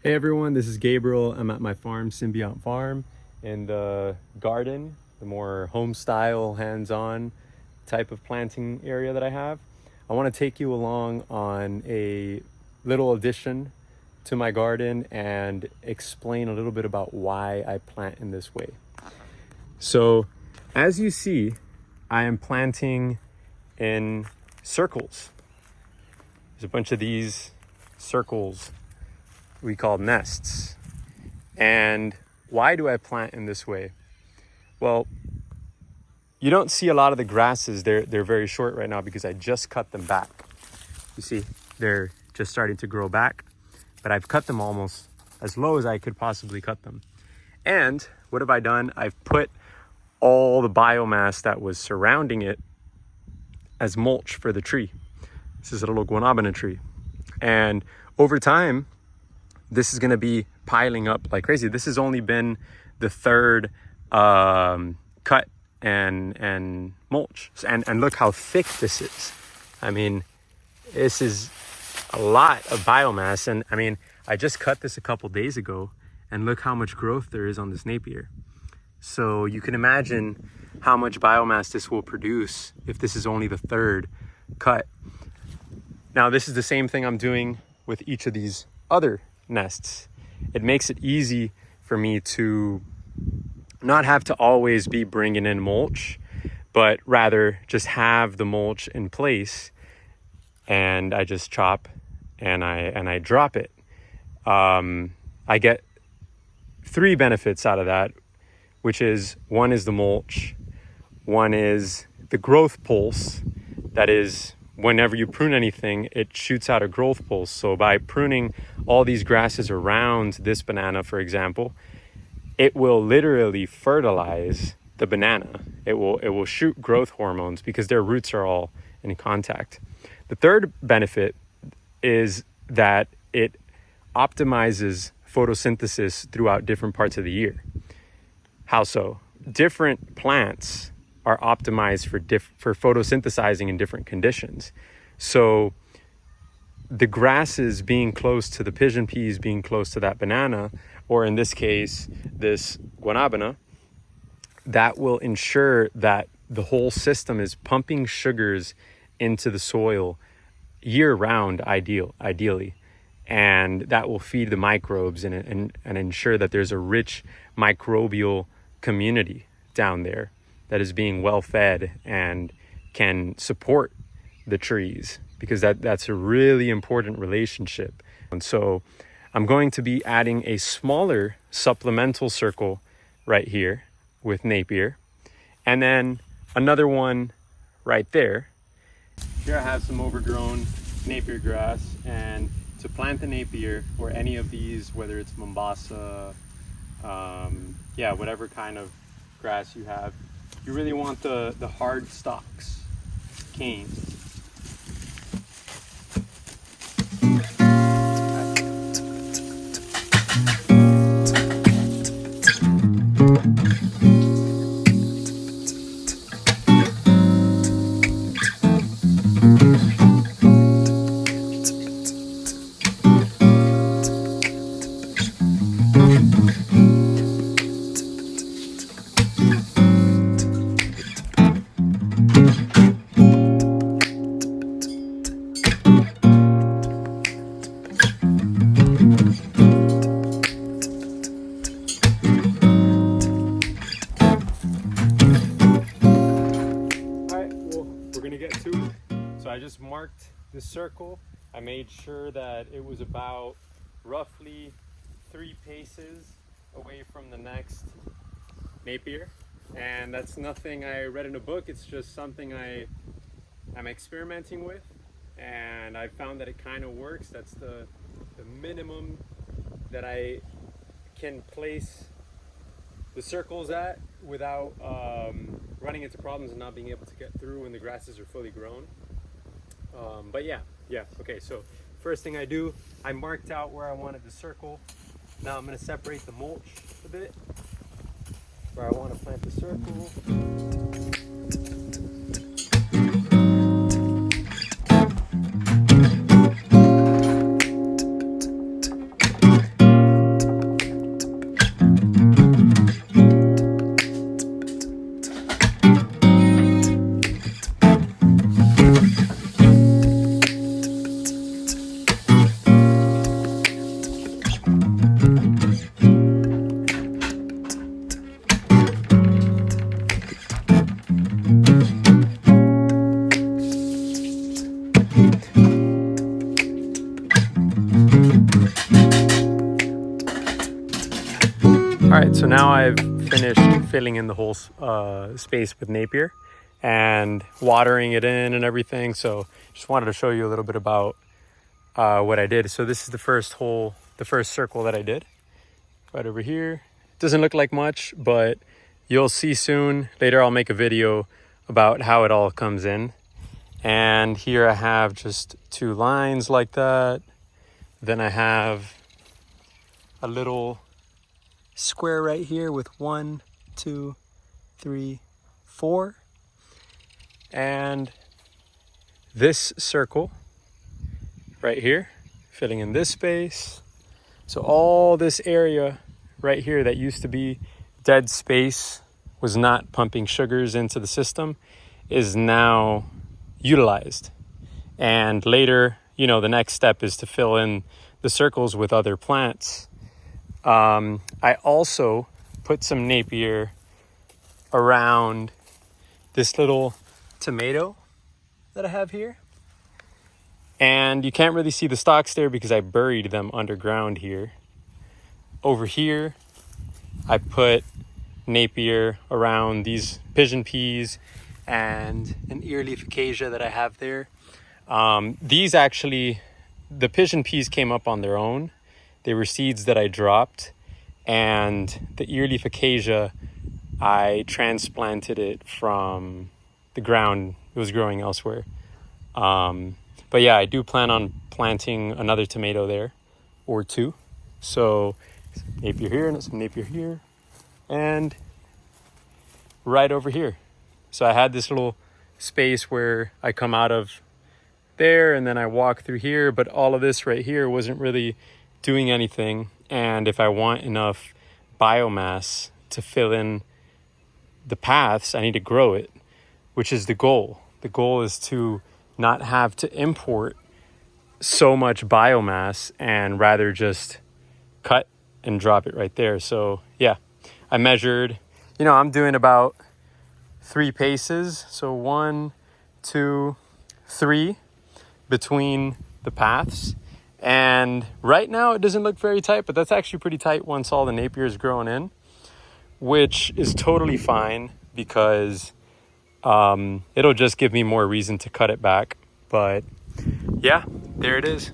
Hey everyone, this is Gabriel. I'm at my farm, Symbiont Farm, in the garden, the more home style, hands-on type of planting area that I have. I want to take you along on a little addition to my garden and explain a little bit about why I plant in this way. So, as you see, I am planting in circles. There's a bunch of these circles we call nests. And why do I plant in this way? Well, you don't see a lot of the grasses. They're very short right now because I just cut them back. You see, they're just starting to grow back, but I've cut them almost as low as I could possibly cut them. And what have I done? I've put all the biomass that was surrounding it as mulch for the tree. This is a little guanabana tree. And over time, this is going to be piling up like crazy. This has only been the third cut and mulch. And look how thick this is. I mean, this is a lot of biomass. And I mean, I just cut this a couple days ago, and look how much growth there is on this Napier. So you can imagine how much biomass this will produce if this is only the third cut. Now, this is the same thing I'm doing with each of these other nests. It makes it easy for me to not have to always be bringing in mulch, but rather just have the mulch in place, and I just chop and I drop it. I get three benefits out of that, which is, one is the mulch, one is the growth pulse. That is, whenever you prune anything, it shoots out a growth pulse. So by pruning all these grasses around this banana, for example, it will literally fertilize the banana. It will shoot growth hormones because their roots are all in contact. The third benefit is that it optimizes photosynthesis throughout different parts of the year. How so? Different plants are optimized for photosynthesizing in different conditions. So the grasses being close to the pigeon peas, being close to that banana, or in this case, this guanabana, that will ensure that the whole system is pumping sugars into the soil year round, ideally. And that will feed the microbes and ensure that there's a rich microbial community down there that is being well fed and can support the trees, because that's a really important relationship. And so I'm going to be adding a smaller supplemental circle right here with Napier, and then another one right there. Here I have some overgrown Napier grass, and to plant the Napier or any of these, whether it's Mombasa, whatever kind of grass you have, you really want the hard stalks, canes. So I just marked the circle. I made sure that it was about roughly 3 paces away from the next Napier. And that's nothing I read in a book, it's just something I'm experimenting with. And I found that it kind of works. That's the minimum that I can place the circles at without running into problems and not being able to get through when the grasses are fully grown. But yeah, okay, so first thing I do, I marked out where I wanted the circle. Now I'm going to separate the mulch a bit, where I want to plant the circle. right, so now I've finished filling in the whole space with Napier and watering it in and everything. So just wanted to show you a little bit about what I did. So this is the first circle that I did right over here. Doesn't look like much, but you'll see soon. Later I'll make a video about how it all comes in. And here I have just 2 lines like that. Then I have a little square right here with 1, 2, 3, 4. And this circle right here, filling in this space. So all this area right here that used to be dead space, was not pumping sugars into the system, is now utilized. And later, you know, the next step is to fill in the circles with other plants. I also put some Napier around this little tomato that I have here. And you can't really see the stalks there because I buried them underground here. Over here, I put Napier around these pigeon peas and an earleaf acacia that I have there. These actually, the pigeon peas came up on their own. They were seeds that I dropped, and the earleaf acacia, I transplanted it from the ground. It was growing elsewhere. But yeah, I do plan on planting another tomato there or 2. So some Napier here and some Napier here and right over here. So I had this little space where I come out of there and then I walk through here, but all of this right here wasn't really doing anything. And if I want enough biomass to fill in the paths, I need to grow it, which is the goal. The goal is to not have to import so much biomass and rather just cut and drop it right there. So yeah, I measured, you know, I'm doing about 3 paces. So 1, 2, 3 between the paths. And right now it doesn't look very tight, but that's actually pretty tight once all the Napier is grown in, which is totally fine because it'll just give me more reason to cut it back. But yeah, there it is.